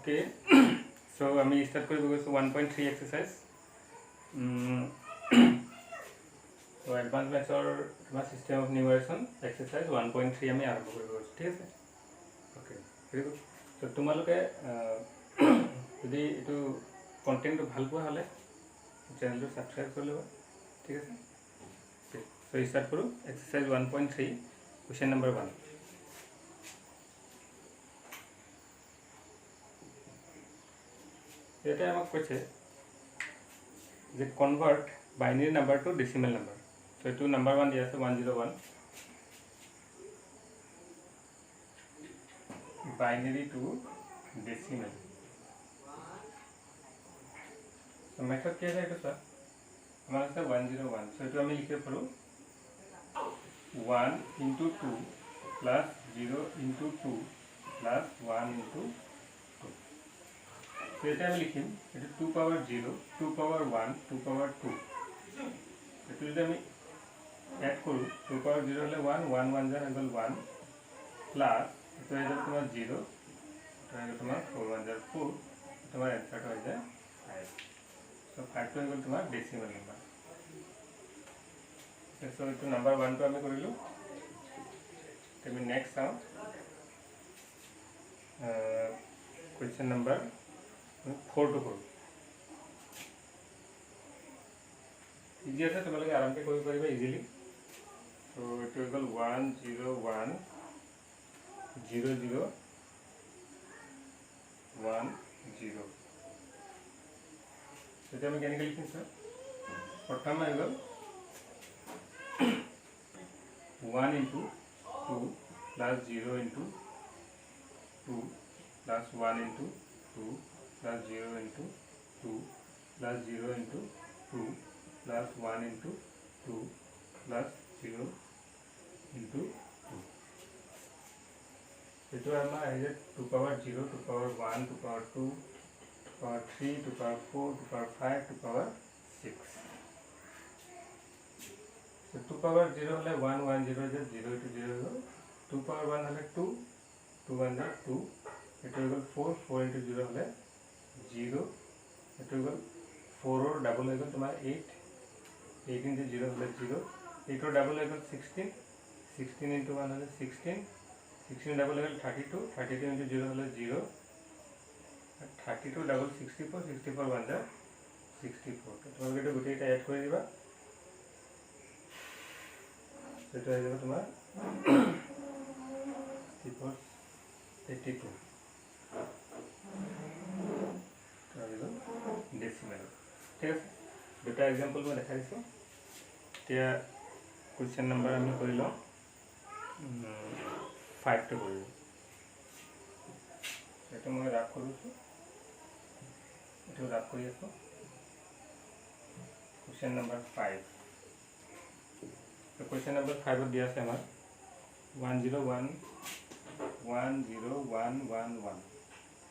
Okay so आमी start কৰিব গৈছোঁ 1.3 एक्सारसाइज तो एडवांस मैथ्सर তোমাৰ सिस्टम ऑफ न्यूमरेशन एक्सारसाइज 1.3 आमी आरम्भ কৰিব গৈছোঁ ঠিক আছে ओके ভেৰি গুড তো তোমালোকে যদি এইটো কন্টেন্টটো ভাল পোৱা হলে চেনেলটো সাবস্ক্ৰাইব কৰি ল'বা ঠিক আছে সো স্টাर्ट करूँ एक्सारसाइज 1.3 क्वेश्चन नंबर 1 এটা আমাক কৈছে যে convert binary number to decimal number so এটো নাম্বার 1 দিয়া আছে 101 binary to decimal so method কি আছে এটা স্যার আমার আছে 101 সো এটো আমি লিখে পড়ো 1 into 2 plus 0 into 2 plus 1 into 2 so এটা আমি লিখিম এটা 2 power 0 2 power 1 2 power 2 এটা যদি আমি এড কৰো 2 power 0 হলে 1 1 1 jar equal 1 plus এটা হয়ে যাবে তোমার 0 এটা হয়ে তোমার 4 1 jar 4 তোমার आंसर হয়ে যায় 5 so 5 to equal তোমার decimal number so itu number 1 to আমি করিলো तभी नेक्स्ट आओ क्वेश्चन नंबर 4 टू करो इजी আছে তোমালোকে আরামকে কৰিব পাৰিবা ইজিলি সো ইট ইকুয়াল 101 0 0 1 0 সেটা আমি কেনেকৈ লিখিম স্যার প্ৰথম আইগল 1 into 2 plus 0 into 2 plus 1 into 2 plus 0 into 2 plus 0 into 2 plus 1 into 2 plus 0 into 2 itu ama aja 2 power 0 2 power 1 2 power 2 2 power 3 2 power 4 2 power 5 2 power 6 so 2 power 0 হলে 1 1 0 0 to 0 2 power 1 হলে 2 2 1 2 এটা হল 4 4 into 0 হলে 0 এটা হল 4 और डबल হয়ে গেল তোমার 8 8 into 0 হলে 0 8 और डबल হয়ে গেল 16 16 into 1 হলে 16 16 डबल হয়ে গেল 32 32 into 0 হলে 0 32 डबल 64 64 1 যা 64 তো তোমাকে এটা গোটেইটা এড করে দিবা সেটা হয়ে যাবে তোমার 82 डेसिमेल ठीक है दुटा एग्जाम्पल मैं देखा दिसो এতিয়া क्वेश्चन नंबर আমি কৰিলো 5 টো কৰিলো এটা মই ৰাখ কৰিছো এটা ৰাখ কৰি আছো क्वेश्चन नंबर 5 तो क्वेश्चन नंबर 5 दिया আছে আমার 101 10111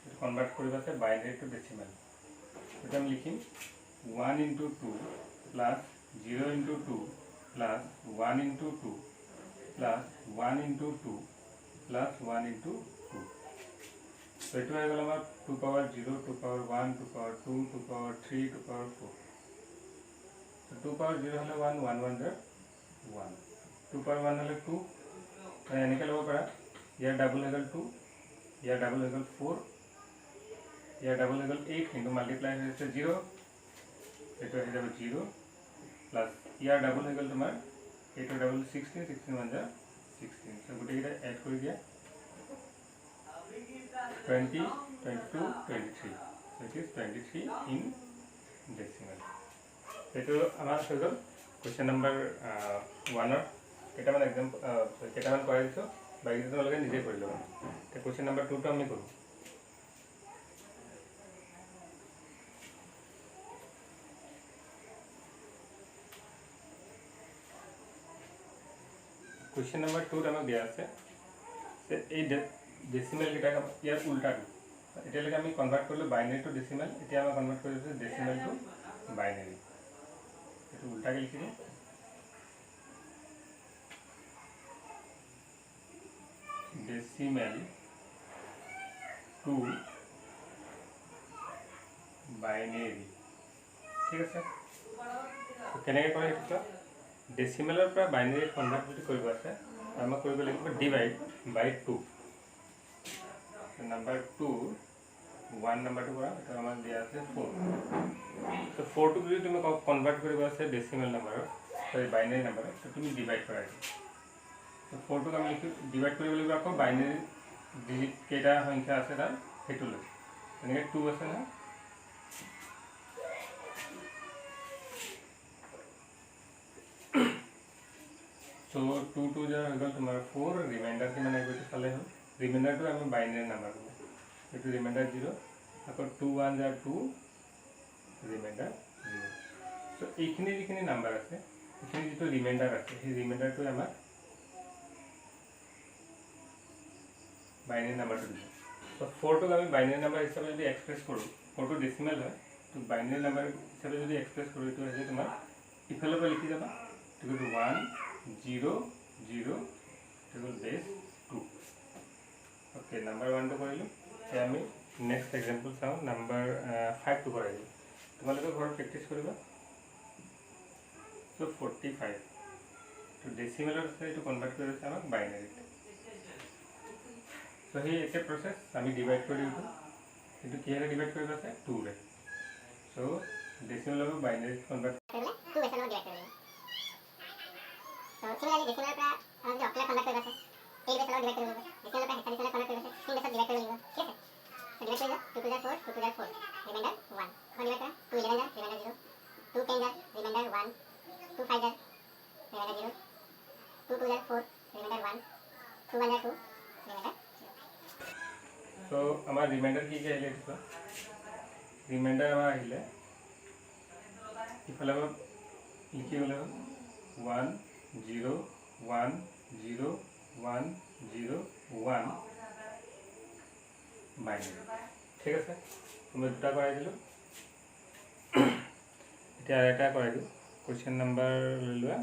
এটা কনভার্ট কৰিবা আছে বাইনারি টু ডেসিমেল এটা আমি লিখিম 1 into 2 plus 0 into 2 plus 1 into 2 plus 1 into 2 plus 1 into 2 so এটা হয়ে গেল আমার 2 power 0 2 power 1 2 power 2 2 power 3 2 power 4 so 2 power 0 হলে 1 1 1 jar 1 2 power 1 হলে 2 মানে এনেকে লব পারা ইয়ার ডাবল হয়ে গেল 2 ইয়ার ডাবল হয়ে গেল 4 ইয়ার ডাবল হয়ে গেল 8 কিন্তু মাল্টিপ্লাই হয়েছে 0 এটা হয়ে যাবে 0 প্লাস ইয়ার ডাবল হয়ে গেল তোমার 8 ডাবল 16 16 1 যা 16 সো গোটেইটা এড কৰি দিয়া 20 22 23 so it is 23 in decimal এটো আমার হয়ে গেল क्वेश्चन नंबर 1 কেটামান एग्जांपल কেটামান কৰাই দিছো বাকি তোমালোকে নিজে কৰি লবা তে क्वेश्चन नंबर 2 টো আমি কৰো क्वेश्चन नंबर 2 আমাক দিয়া আছে যে এই ডেসিমেল কিটা ইয়াৰ উল্টাটো এতিয়ালৈকে আমি কনভাৰ্ট কৰিলো বাইনাৰি টু ডেসিমেল এতিয়া আমি কনভাৰ্ট কৰিছো ডেসিমেল টু বাইনাৰি এটো উল্টাকে লিখি দিম डेसिमल टू বাইনেৰী ঠিক আছে কেনেকৈ কৰে এইটো ডেচিমেলৰ পৰা বাইনেৰী কনভাৰ্ট যদি কৰিব আছে আমাক কৰিব লাগিব ডিভাইড বাই 2 নাম্বাৰ 2 1 নাম্বাৰটো কৰা এটা আমাক দিয়া আছে 4 তো 4 টো যদি তুমি কনভাৰ্ট কৰিব আছে ডেচিমেল নাম্বাৰত সৰি বাইনেৰী নাম্বাৰত তো তুমি ডিভাইড কৰা তো 4 টো আমি ডিভাইড কৰিব লাগিব আকৌ বাইনেৰী ডিজিট কেইটা সংখ্যা আছে তাৰ হেতু লৈ এনেকৈ 2 আছে না So 2 2 jar होगा तुम्हारा 4 रिमाइंडर की मैंने कोई साले हो रिमाइंडर तो हमें बाइनरी नंबर हो ये तो रिमाइंडर 0 अगर 2 1 jar 2 रिमाइंडर 0 तो इखनी नंबर আছে इखनी जो रिमाइंडर আছে এই रिमाइंडर तो हमार बाइनरी नंबर तो तो 4 तो हमें बाइनरी नंबर हिसाब से यदि एक्सप्रेस करो 4 तो डेसिमल है तो बाइनरी नंबर हिसाब से यदि एक्सप्रेस करो तो है तुम्हार इफाले पर लिखि जाबा तो 1 0 0 बेस 2 ओके नंबर 1 तो करिलो ए आमी नेक्स्ट एग्जांपल चाও नंबर 5 तो कराइलो তোমালোকে ঘৰত প্ৰ্যাকটিস কৰিবা সো 45 তো ডেসিমেলৰ আছে এটো কনভাৰ্ট কৰি আছে আমাক বাইনাৰী সো হে একে প্ৰসেস আমি ডিভাইড কৰি দিও কিন্তু কিহেৰে ডিভাইড কৰিব আছে 2 ৰে সো ডেসিমেলৰ বাইনাৰী কনভাৰ্ট কৰিলে 2 এটানো ডিভাইড কৰিলে तो सिमिलरली डेसिमल का हम जो ऑक्टेट कन्वर्ट कर सकते हैं एक बेस अलग डिवाइड करेंगे डेसिमल का हेक्साडेसिमल कन्वर्ट कर सकते हैं तीन बेस डिवाइड करेंगे ठीक है तो डिवाइड करेंगे 2 to the 4 2 to the 4 reminder 1 और डिवाइड करें 2 11 जा रिमाइंडर 0 2 10 जा रिमाइंडर 1 2 5 जा रिमाइंडर 0 2 2 जा 4 रिमाइंडर 1 2 1 जा 2 रिमाइंडर 0 तो हमारा रिमाइंडर की क्या है इसका रिमाइंडर हमारा है इफाले हम लिखि गले 1 0 1 0 1 0 1 বাইনাৰী ঠিক আছে তুমি দুটা কৰাই দিলো এতিয়া আৰু এটা কৰাই দিও কোৱেশ্চন নম্বৰ লৈ লোৱা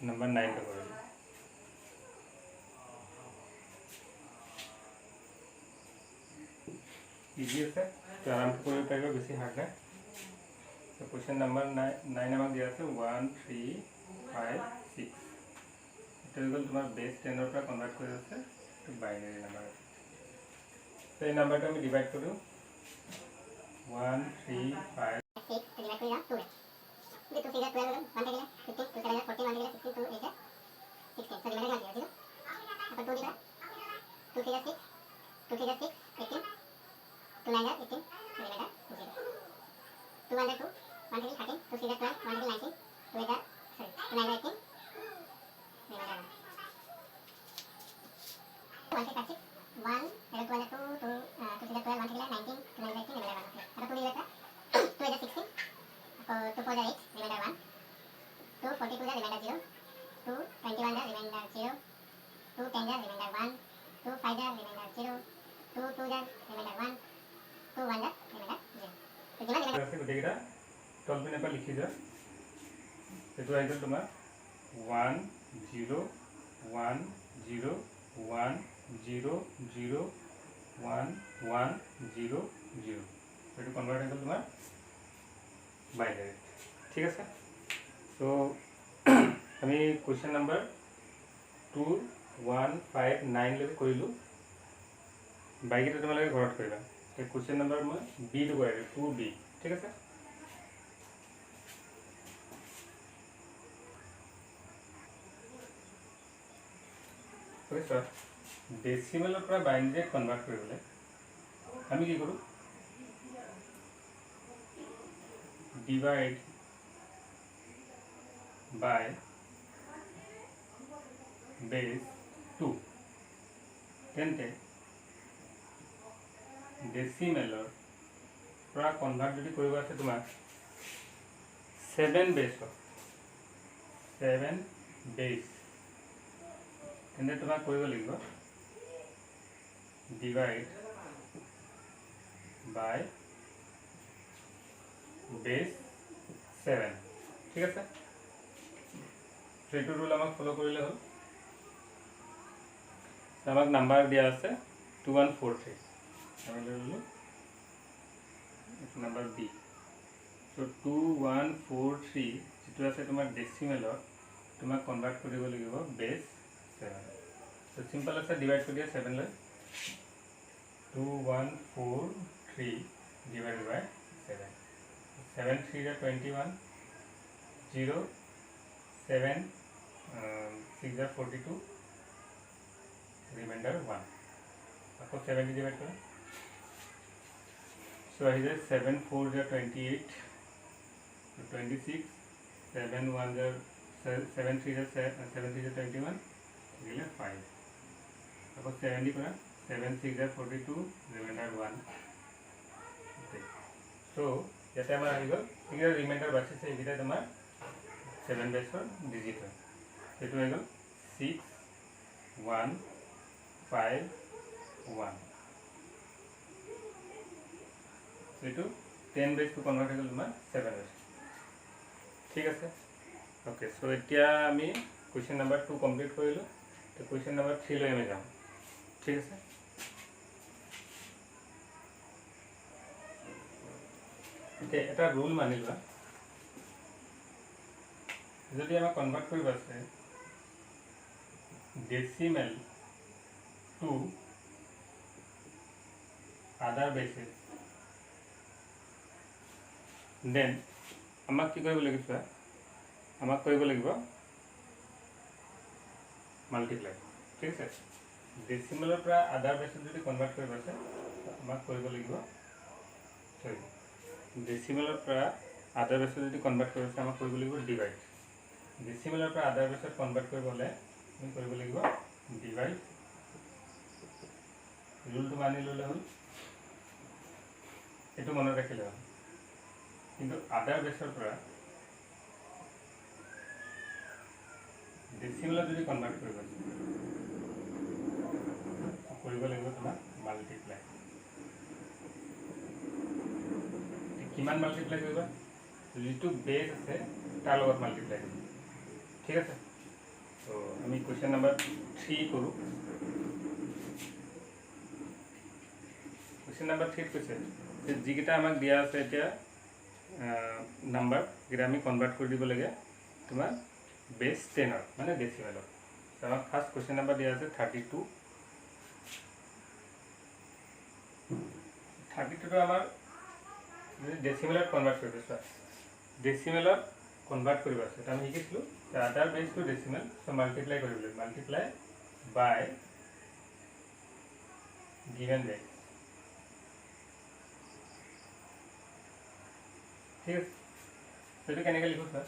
নম্বৰ 9 টো কৰাই দিও ইজি আছে তো আৰম্ভ কৰিব পাৰিবা বেছি হাৰ্ড নাই তো কোৱেশ্চন নম্বৰ 9 আমাক দিয়া আছে 1 3 5 6 तो तुम्हार बेस 10 पर कन्वर्ट कर আছে তো বাইনারি নাম্বার তো এই নাম্বারটা আমি ডিভাইড করব 1 3 5 6 তো ডিভাইড করে দাও 2 ये तो सीधा 12 1 देखेला 15 2 चलेगा 14 1 देखेला 16 2 8 16 तो डिवाइड कर दिया 0 अब 2 डिवाइड 2 सीधा 6 2 सीधा 6 18 2 9 18 तो डिवाइड 0 2 1 2 1 3 13 2 सीधा 12 1 3 19 2 8 सॉरी 2 9 18 1 2 1 2 2 2 2 12 1 19 2 9 18 रिमाइंडर 1 अब 2 डिवाइड 2 is 16 और 2 4 8 रिमाइंडर 1 2 42 जा रिमाइंडर 0 2 21 जा रिमाइंडर 0 2 10 जा रिमाइंडर 1 2 5 जा रिमाइंडर 0 2 2 जा रिमाइंडर 1 2 1 जा रिमाइंडर 0 तो जिमान रिमाइंडर গোটেইটা টলপিনৰ পৰা লিখি যা এটো আহিল তোমাৰ 1 0 1 0 1 0 0 1 1 0 0 এটো কনভার্ট হয়ে গেল তোমার বাইনারি ঠিক আছে তো আমি কোশ্চেন নাম্বার 2 1 5 9 লৈকে কৰিলো বাইকিটা তোমালোকে ঘৰত কৰিবা এই কোশ্চেন নাম্বাৰ মই বি টো কৰিলো 2b ঠিক আছে सर डेसिमल पर बाइनरी कन्वर्ट কৰিবলৈ আমি কি কৰো ডিভাইড বাই বেস 2 তেন্তে ডেচিমেলৰ পৰা কনভাৰ্ট যদি কৰিব আছে তোমাৰ 7 বেস 7 বেস তেন্তে তোমাক কৰিব লাগিব ডিভাইড বাই বেস 7 ঠিক আছে এইটো ৰুল আমাক ফলো কৰিলে হ'ল আমাক নাম্বাৰ দিয়া আছে 2143 আমি ললো নাম্বাৰ বি So 2143 যেটো আছে তোমাৰ ডেসিমেলত তোমাক কনভাৰ্ট কৰিব লাগিব বেস 7 so সিম্পল আছে ডিভাইড কৰি দিয়া 7 লৈ 2143 divided by 7 7 3 is 21 0 7 6 is 42 remainder 1 আকৌ 7 divide करो so here is 7 4 is 28 26 7 1 is 7 3 is 21 again 5 আকৌ 70 करा 7 6 is 42 remainder 1 okay so याते আমাৰ আহি গল ইগৰ ৰিমাইন্ডাৰ বাচিছে ইগিটা তোমাৰ 7 বেসৰ ডিজিট হয় এটো হৈ গল 6 1 5 1 এটো 10 বেস টু কনভার্ট হৈ গল তোমাৰ 7 বেস ঠিক আছে ওকে সো এতিয়া আমি কোৱেশ্চন নাম্বাৰ 2 কমপ্লিট কৰিলো তো কোৱেশ্চন নাম্বাৰ 3 লৈ আমি যাম ঠিক আছে এটা ৰুল মানি লোৱা যদি আমৰা কনভাৰ্ট কৰিব আছে ডেসিমেল টু আদাৰ বেসিস দেন আমাক কি কৰিব লাগিব আমাক কৰিব লাগিব মাল্টিপ্লাই ঠিক আছে ডেসিমেলৰ পৰা আদাৰ বেসিস যদি কনভাৰ্ট কৰিব আছে আমাক কৰিব লাগিব সৰি ডেসিমেলৰ পৰা আদাৰ বেসত যদি কনভাৰ্ট কৰিব আছে আমাক কৰিব লাগিব ডিভাইড ডেসিমেলৰ পৰা আদাৰ বেসত কনভাৰ্ট কৰিব হলে আমি কৰিব লাগিব ডিভাইড ৰুলটো মানি ললে হল এটো মনত ৰাখিলে হল কিন্তু আদাৰ বেসৰ পৰা ডেসিমেলত যদি কনভাৰ্ট কৰিব আছে কৰিব লাগিব তোমাৰ মাল্টিপ্লাই কিমান মাল্টিপ্লাই কৰিবা যেটো বেস আছে তাৰ লগত মাল্টিপ্লাই কৰিবা ঠিক আছে তো আমি কোৱেশ্চন নাম্বাৰ 3 কৰো কোৱেশ্চন নাম্বাৰ 3 কৈছে যে যিকিটা আমাক দিয়া আছে এতিয়া নাম্বাৰ যেটা আমি কনভাৰ্ট কৰি দিব লাগে তোমাৰ বেস 10 মানে ডেসিমেলত তো আমাক ফাৰ্স্ট কোৱেশ্চন নাম্বাৰ দিয়া আছে 32 তো আমাৰ ডেসিমেলত কনভাৰ্ট কৰিব আছে ডেসিমেলত কনভাৰ্ট কৰিব আছে এটা আমি শিকিছিলো other base to decimal so multiply কৰিব লাগিব মাল্টিপ্লাই বাই গিভেন বেস ঠিক আছে সেটা কেনেকৈ লিখো স্যার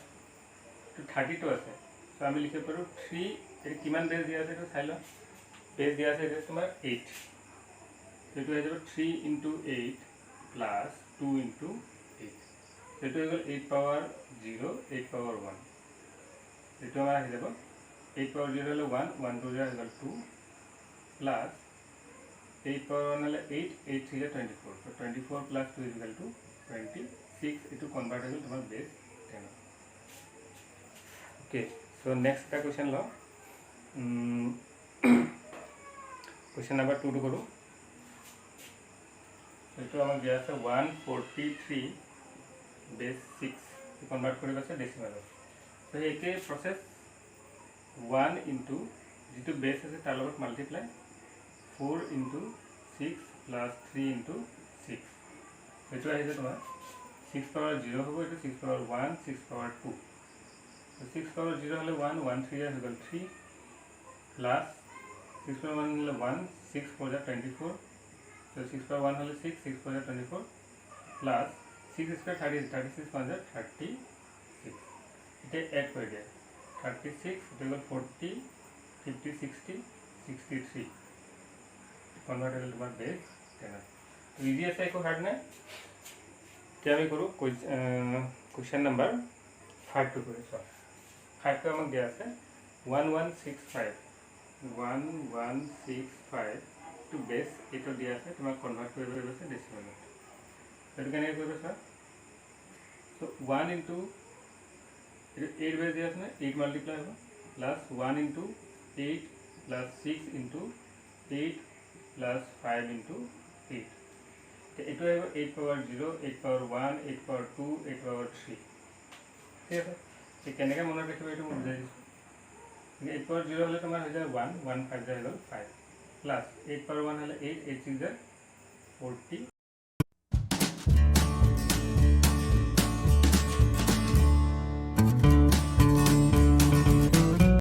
তো 32 আছে সো আমি লিখিব পাৰো 3 এর কিমান বেস দিয়া আছে তো চাই ল বেস দিয়া আছে এটা তোমাৰ 8 সেটো হৈ যাব 3 * 8 plus 2 into 8 সেটো হৈ গল 8 power 0 8 power 1 এটো আমাৰ আহি যাব 8 power 0 হলে 1 1 2 0 হৈ গল 2 plus 8 power 1 হলে 8 8 3 24 so 24 plus 2 is equal to 26 এটো কনভার্ট হৈ গল তোমাৰ বেস 10 ওকে সো নেক্সট টা কোৱেশ্চন ল কোৱেশ্চন নাম্বাৰ 2 কৰো এটো আমাক দিয়া আছে 143 বেস 6 কনভাৰ্ট কৰিব আছে ডেসিমেলত তো একে প্ৰসেস 1 into যেটো বেস আছে তাৰ লগত মাল্টিপ্লাই 4 into 6 plus 3 into 6 এটো আহিছে তোমাৰ 6 power 0 হ'ব এটো 6 power 1 6 power 2 so 6 power 0 হলে 1 1 3 is equal 3 plus 6 power 1 হলে 1 6 4 is 24 so 6 power 1 হলে 6 6 4 is 24 plus 6 square 30 36 1 is 36 এটা add করে দেয় 36 it will 40 50 60 63 convert to the base 10 तो इजी আছে একো হার্ড না কি আমি করব কোশ্চেন নাম্বার 5 টু করে সব 5 তো আমাক দেয়া আছে 1165 to base এটা দেয়া আছে তোমাক কনভার্ট কৰিব আছে ডেসিমেলত এটো কেনে কৰিব স্যার so 1 into 8 base दिया है 8 मल्टीप्लाई होगा plus 1 into 8 plus 6 into 8 plus 5 into 8 এইটো আহিব 8 পাৱাৰ 0, 8 পাৱাৰ 1, 8 পাৱাৰ 2, 8 পাৱাৰ 3। ঠিক আছে, কেনেকৈ মনত ৰাখিব এইটো মই বুজাই দিছোঁ। 8 পাৱাৰ 0 হ'লে তোমাৰ হৈ যায় 1, 1 5 হৈ গ'ল 5, প্লাছ 8 পাৱাৰ 1 হ'লে 8, 8 6 40।